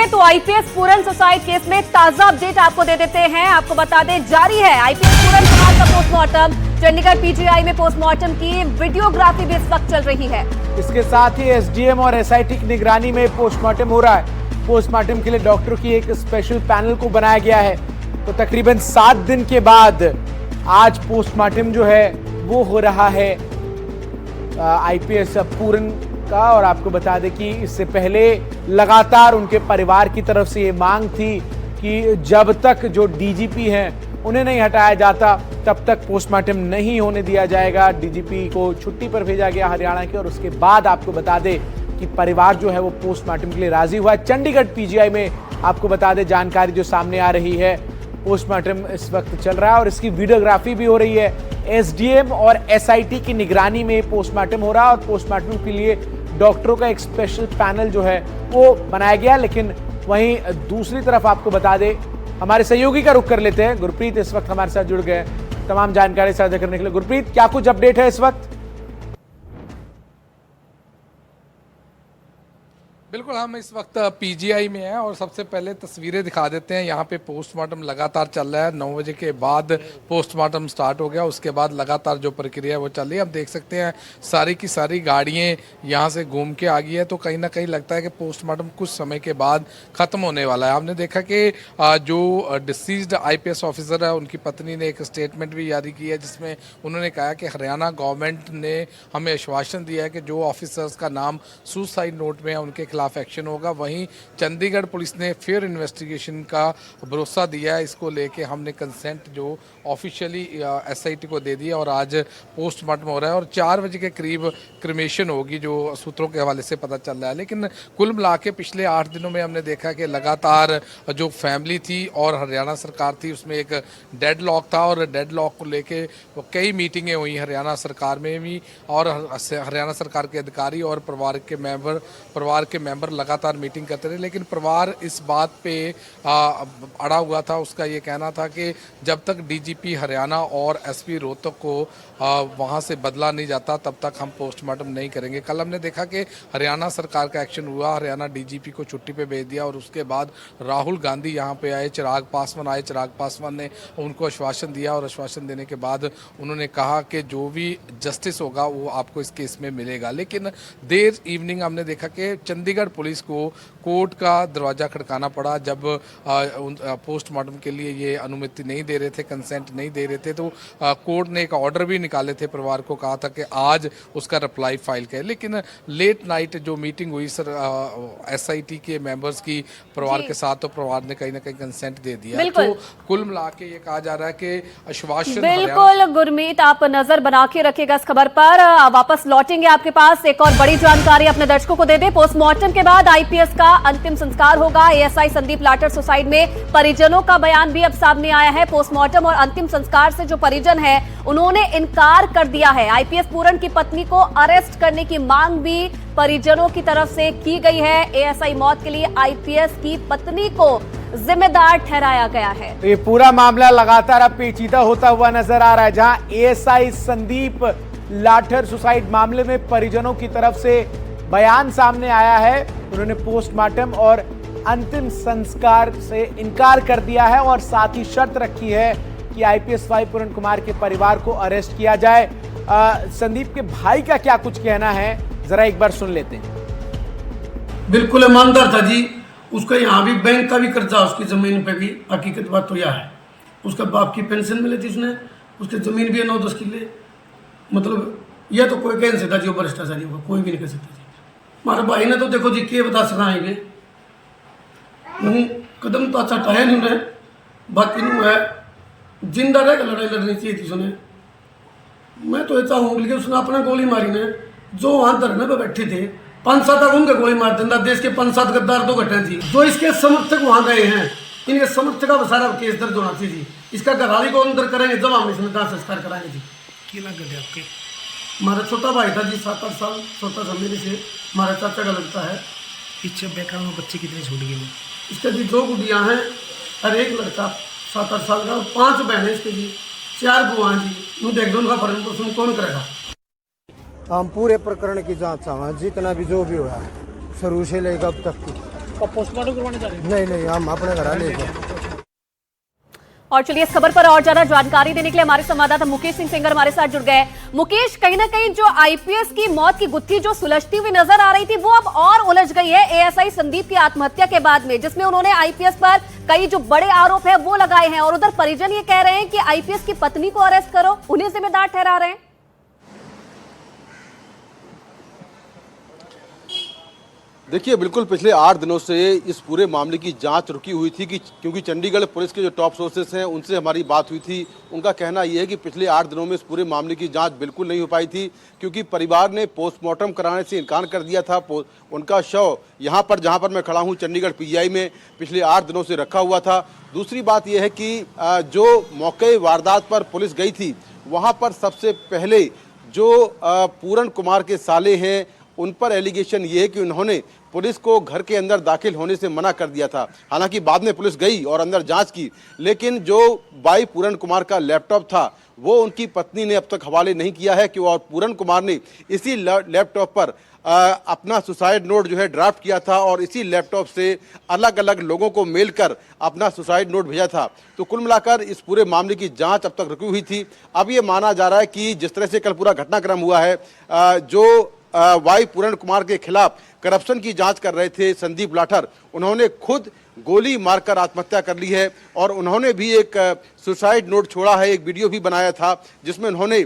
तो आईपीएस पूरन suicide case में ताजा अपडेट आपको दे देते हैं। आपको बता दें, जारी है आईपीएस पूरन कुमार का पोस्टमार्टम। चंडीगढ़ पीजीआई में पोस्टमार्टम की वीडियोग्राफी भी इस वक्त चल रही है। इसके साथ ही एसडीएम और एसआईटी की निगरानी में पोस्टमार्टम हो रहा है। पोस्टमार्टम के लिए डॉक्टरों की एक स्पेशल पैनल को बनाया गया है। तो तकरीबन 7 दिन के बाद आज पोस्टमार्टम जो है वो हो रहा है आईपीएस पूरन का। और आपको बता दें कि इससे पहले लगातार उनके परिवार की तरफ से ये मांग थी कि जब तक जो डीजीपी हैं उन्हें नहीं हटाया जाता तब तक पोस्टमार्टम नहीं होने दिया जाएगा। डीजीपी को छुट्टी पर भेजा गया हरियाणा के, और उसके बाद आपको बता दें कि परिवार जो है वो पोस्टमार्टम के लिए राजी हुआ है। चंडीगढ़ पीजीआई में आपको बता दें जानकारी जो सामने आ रही है, पोस्टमार्टम इस वक्त चल रहा है और इसकी वीडियोग्राफी भी हो रही है। एसडीएम और एसआईटी की निगरानी में पोस्टमार्टम हो रहा है और पोस्टमार्टम के लिए डॉक्टरों का एक स्पेशल पैनल जो है वो बनाया गया। लेकिन वहीं दूसरी तरफ आपको बता दें, हमारे सहयोगी का रुख कर लेते हैं। गुरप्रीत इस वक्त हमारे साथ जुड़ गए तमाम जानकारी साझा करने के लिए। गुरप्रीत, क्या कुछ अपडेट है इस वक्त? बिल्कुल, हम इस वक्त पीजीआई में हैं और सबसे पहले तस्वीरें दिखा देते हैं। यहाँ पे पोस्टमार्टम लगातार चल रहा है। 9 बजे के बाद पोस्टमार्टम स्टार्ट हो गया, उसके बाद लगातार जो प्रक्रिया है वो चल रही है। आप देख सकते हैं सारी की सारी गाड़ियाँ यहाँ से घूम के आ गई है। तो कहीं ना कहीं लगता है कि पोस्टमार्टम कुछ समय के बाद ख़त्म होने वाला है। आपने देखा कि जो डिसीज्ड आईपीएस ऑफिसर है उनकी पत्नी ने एक स्टेटमेंट भी जारी की है जिसमें उन्होंने कहा कि हरियाणा गवर्नमेंट ने हमें आश्वासन दिया है कि जो ऑफिसर्स का नाम सुसाइड नोट में है उनके खिलाफ एक्शन होगा। वहीं चंडीगढ़ पुलिस ने फेयर इन्वेस्टिगेशन का भरोसा दिया है। इसको लेके हमने कंसेंट जो ऑफिशियली एसआईटी को दे दिया और आज पोस्टमार्टम हो रहा है और 4 बजे के करीब क्रिमेशन होगी, जो सूत्रों के हवाले से पता चल रहा है। लेकिन कुल मिला के पिछले 8 दिनों में हमने देखा कि लगातार जो फैमिली थी और हरियाणा सरकार थी उसमें एक डेडलॉक था और डेडलॉक को लेके कई मीटिंगें हुई हरियाणा सरकार में भी, और हरियाणा सरकार के अधिकारी और परिवार के मेंबर लगातार मीटिंग करते रहे। लेकिन परिवार इस बात पे अड़ा हुआ था। उसका ये कहना था कि जब तक डीजीपी हरियाणा और एसपी रोहतक को वहाँ से बदला नहीं जाता तब तक हम पोस्टमार्टम नहीं करेंगे। कल हमने देखा कि हरियाणा सरकार का एक्शन हुआ, हरियाणा डीजीपी को छुट्टी पे भेज दिया और उसके बाद राहुल गांधी यहाँ पे आए, चिराग पासवान आए। चिराग पासवान ने उनको आश्वासन दिया और आश्वासन देने के बाद उन्होंने कहा कि जो भी जस्टिस होगा वो आपको इस केस में मिलेगा। लेकिन देर इवनिंग हमने देखा कि चंडीगढ़ पुलिस को कोर्ट का दरवाजा खड़काना पड़ा जब पोस्टमार्टम के लिए ये अनुमति नहीं दे रहे थे, कंसेंट नहीं दे रहे थे। तो कोर्ट ने एक ऑर्डर भी निकाले थे, परिवार को कहा था कि आज उसका रिप्लाई फाइल करें। लेकिन लेट नाइट जो मीटिंग हुई सर एसआईटी के मेंबर्स की परिवार के साथ, तो परिवार ने कहीं ना कहीं कंसेंट दे दिया। तो कुल मिला के ये कहा जा रहा है कि आश्वासन बिल्कुल। गुरमीत, आप नजर बना के रखिएगा इस खबर पर। वापस लौटेंगे आपके पास एक और बड़ी जानकारी अपने दर्शकों को दे दे। पोस्टमार्टम के बाद आईपीएस का अंतिम संस्कार होगा। एएसआई संदीप लाटर सुसाइड में परिजनों का बयान भी अब सामने आया है। पोस्टमार्टम और अंतिम संस्कार से जो परिजन है उन्होंने इनकार कर दिया है। आईपीएस पूरन की पत्नी को अरेस्ट करने की मांग भी परिजनों की तरफ से की गई है। एएसआई मौत के लिए आईपीएस की पत्नी को जिम्मेदार ठहराया गया है। ये पूरा मामला लगातार अब पेचीदा होता हुआ नजर आ रहा है, जहां एएसआई संदीप लाठर सुसाइड मामले में परिजनों की तरफ से बयान सामने आया है। उन्होंने पोस्टमार्टम और अंतिम संस्कार से इनकार कर दिया है और साथ ही शर्त रखी है कि आईपीएस पूरन कुमार के परिवार को अरेस्ट किया जाए। संदीप के भाई का क्या कुछ कहना है, जरा एक बार सुन लेते हैं। बिल्कुल ईमानदार था जी। उसका यहाँ भी बैंक का भी कर्जा, उसकी जमीन पे भी। हकीकत बात तो यह है, उसका बाप की पेंशन मिली थी, उसने उसकी जमीन भी है 9-10 किले। मतलब यह तो कोई कह नहीं सकता जी वो भ्रष्टाचारी होगा, कोई भी नहीं कह सकता जी। हमारे भाई ने तो देखो जी के बता सकाएंगे, कदम तो अच्छा टाया नहीं उन्हें। बाकी नहीं है जिंदा रह लड़ाई लड़नी चाहिए थी उसने। मैं तो ये चाहूँगी कि उसने अपना गोली मारी ने, जो वहाँ धरने पर बैठे थे 5-7 तक उनके गोली मार देता। देश के 5-7 गद्दार तो घटना थी। जो इसके समर्थक वहाँ गए हैं, इनके समर्थक का सारा केस दर्ज होना चाहिए जी। इसका घरवाली को अंदर करेंगे जब हम इसमें दाह संस्कार कराएंगे जी। क्या लग गया आपके? हमारा छोटा भाई था जी, 7-8 साल छोटा था मेरे से, हमारा चाचा का लगता है। पीछे बेकार में बच्चे कितने छूट गए? इसके जी 2 गुड़ियाँ हैं और एक लड़का 7-8 साल का, 5 बहनें इसके जी, 4 बुआ जी। यूँ देख दो उनका भरण पोषण कौन करेगा? हम पूरे प्रकरण की जांच चाहें, जितना भी जो भी हुआ शुरू से लेकर अब तक की। पोस्टमार्टम करवाने जा रहे हैं? नहीं नहीं, हम अपने घर ले गए। और चलिए इस खबर पर और ज्यादा जानकारी देने के लिए हमारे संवाददाता मुकेश सिंह सेंगर हमारे साथ जुड़ गए। मुकेश, कहीं ना कहीं जो आईपीएस की मौत की गुत्थी जो सुलझती हुई नजर आ रही थी वो अब और उलझ गई है एएसआई संदीप की आत्महत्या के बाद में, जिसमें उन्होंने आईपीएस पर कई जो बड़े आरोप है वो लगाए हैं और उधर परिजन ये कह रहे हैं कि आईपीएस की पत्नी को अरेस्ट करो, उन्हें जिम्मेदार ठहरा रहे हैं। देखिए, बिल्कुल पिछले 8 दिनों से इस पूरे मामले की जांच रुकी हुई थी क्योंकि चंडीगढ़ पुलिस के जो टॉप सोर्सेस हैं उनसे हमारी बात हुई थी। उनका कहना यह है कि पिछले 8 दिनों में इस पूरे मामले की जांच बिल्कुल नहीं हो पाई थी क्योंकि परिवार ने पोस्टमार्टम कराने से इनकार कर दिया था। उनका शव यहाँ पर जहाँ पर मैं खड़ा हूँ चंडीगढ़ पीजीआई में पिछले 8 दिनों से रखा हुआ था। दूसरी बात यह है कि जो मौके वारदात पर पुलिस गई थी वहाँ पर सबसे पहले जो पूरन कुमार के साले हैं उन पर एलिगेशन ये है कि उन्होंने पुलिस को घर के अंदर दाखिल होने से मना कर दिया था। हालांकि बाद में पुलिस गई और अंदर जांच की, लेकिन जो भाई पूरन कुमार का लैपटॉप था वो उनकी पत्नी ने अब तक हवाले नहीं किया है कि और पूरन कुमार ने इसी लैपटॉप पर अपना सुसाइड नोट जो है ड्राफ्ट किया था और इसी लैपटॉप से अलग अलग लोगों को मेल कर अपना सुसाइड नोट भेजा था। तो कुल मिलाकर इस पूरे मामले की जांच अब तक रुकी हुई थी। अब ये माना जा रहा है कि जिस तरह से कल पूरा घटनाक्रम हुआ है, जो वाई पूरन कुमार के खिलाफ करप्शन की जांच कर रहे थे संदीप लाठर, उन्होंने खुद गोली मारकर आत्महत्या कर ली है और उन्होंने भी एक सुसाइड नोट छोड़ा है, एक वीडियो भी बनाया था जिसमें उन्होंने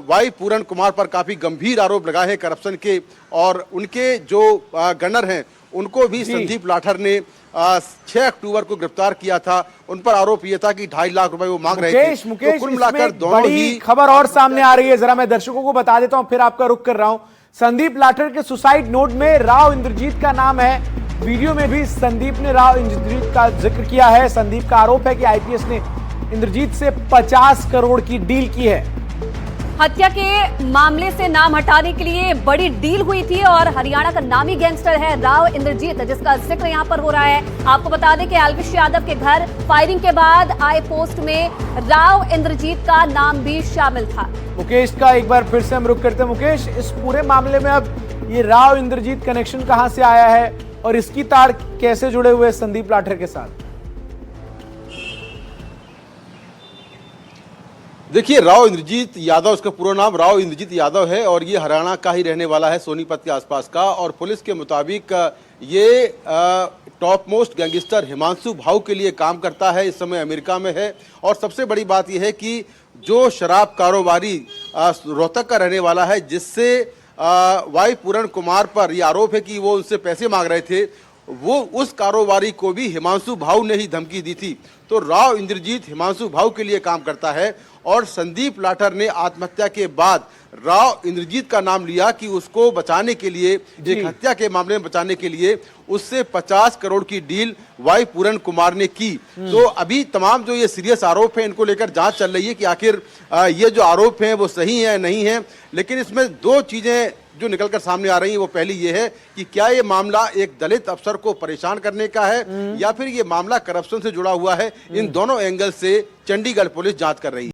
वाई पूरन कुमार पर काफ़ी गंभीर आरोप लगाए हैं करप्शन के और उनके जो गनर हैं उनको भी संदीप लाठर ने 6 अक्टूबर को गिरफ्तार किया था। उन पर आरोप यह था कि 2.5 लाख रुपए वो मांग रहे थे। मुकेश, तो कुल मिलाकर दोनों ही खबर और सामने आ रही है, जरा मैं दर्शकों को बता देता हूं फिर आपका रुख कर रहा हूं। संदीप लाठर के सुसाइड नोट में राव इंद्रजीत का नाम है, वीडियो में भी संदीप ने राव इंद्रजीत का जिक्र किया है। संदीप का आरोप है कि आईपीएस ने इंद्रजीत से 50 करोड़ की डील की है। हत्या के मामले से नाम हटाने के लिए बड़ी डील हुई थी और हरियाणा का नामी गैंगस्टर है राव इंद्रजीत, जिसका जिक्र यहां पर हो रहा है। आपको बता दें कि एल्विश यादव के घर फायरिंग के बाद आए पोस्ट में राव इंद्रजीत का नाम भी शामिल था। मुकेश का एक बार फिर से हम रुख करते हैं। मुकेश, इस पूरे मामले में अब ये राव इंद्रजीत कनेक्शन कहां से आया है और इसकी तार कैसे जुड़े हुए संदीप लाठर के साथ? देखिए, राव इंद्रजीत यादव, इसका पूरा नाम राव इंद्रजीत यादव है और ये हरियाणा का ही रहने वाला है, सोनीपत के आसपास का। और पुलिस के मुताबिक ये टॉप मोस्ट गैंगस्टर हिमांशु भाऊ के लिए काम करता है, इस समय अमेरिका में है। और सबसे बड़ी बात यह है कि जो शराब कारोबारी रोहतक का रहने वाला है, जिससे वाई पूरन कुमार पर यह आरोप है कि वो उनसे पैसे मांग रहे थे, वो उस कारोबारी को भी हिमांशु भाऊ ने ही धमकी दी थी। तो राव इंद्रजीत हिमांशु भाऊ के लिए काम करता है और संदीप लाठर ने आत्महत्या के बाद राव इंद्रजीत का नाम लिया कि उसको बचाने के लिए, एक हत्या के मामले में बचाने के लिए उससे 50 करोड़ की डील वाई पूरन कुमार ने की। तो अभी तमाम जो ये सीरियस आरोप हैं इनको लेकर जांच चल रही है कि आखिर ये जो आरोप हैं वो सही है नहीं है। लेकिन इसमें 2 चीजें जो निकलकर सामने आ रही है वो पहली ये है कि क्या ये मामला एक दलित अफसर को परेशान करने का है या फिर ये मामला करप्शन से जुड़ा हुआ है। इन दोनों एंगल से चंडीगढ़ पुलिस जांच कर रही है।